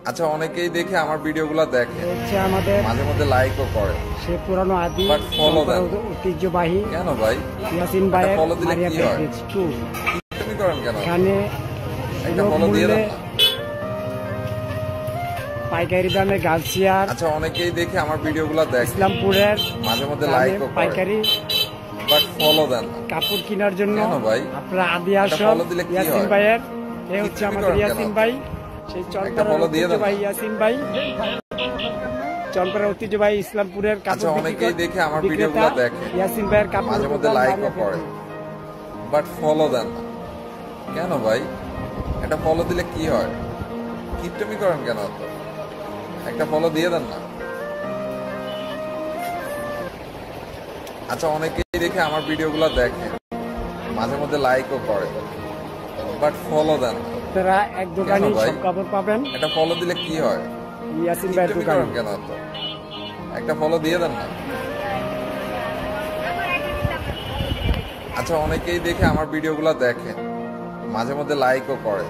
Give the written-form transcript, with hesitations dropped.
আচ্ছা, অনেকেই দেখে আমার ভিডিওগুলো দেখে, হচ্ছে আমাদের মাঝে মধ্যে লাইকও করে, সে পুরানো আদি বাট ফলো দেন। ঐতিহ্যবাহী কেন ভাই? ইয়াসিন ভাইয়ের ফলো দিলে মারিয়া কি হয়? প্যাকেজ 2 তুমি করেন কেন? এখানে একটা সুলভ ফলো দিয়ে মূল্যে দেন না। পাইকারি দামে গার্লসিয়ার আচ্ছা, অনেকেই দেখে আমার ভিডিওগুলো দেখে, ইসলামপুরের মাঝে মধ্যে দামে লাইকও করে, পাইকারি বাট ফলো দেন না। কাপড় কেনার জন্য কেন ভাই? আপনারা আদি একটা আসল ফলো দিলে কি ইয়াসিন হয়? ভাইয়ের এ হচ্ছে তুমি আমাদের করেন কেন? ইয়াসিন ভাই, সেই একটা ফলো দিয়ে দেন না। ঐতিহ্যবাহী ইয়াসিন ভাই, চনপাড়ার ঐতিহ্যবাহী ইসলামপুরের আচ্ছা, কাপড় অনেকেই দেখে আমার বিক্রেতা ভিডিওগুলো দেখে, ইয়াসিন ভাইয়ের কাপড় মাঝে মধ্যে লাইকও করে, বাট ফলো দেন না। কেন ভাই? একটা ফলো দিলে কি হয়? কিপটামি করেন কেন? তো একটা ফলো দিয়ে দেন না। আচ্ছা, অনেকেই দেখে আমার ভিডিওগুলো দেখে, মাঝে মধ্যে লাইকও করে, বাট ফলো দেন না। আপনারা এক দোকানে কেন ভাই? সব কাপড় পাবেন একটা ফলো দিলে কি হয়? ইয়াসিন ভাইয়ের কিপটামি দোকানে। করেন কেন? তো একটা ফলো দিয়ে দেন না। আচ্ছা, অনেকেই দেখে আমার ভিডিওগুলো দেখে, মাঝে মধ্যে লাইকও করে,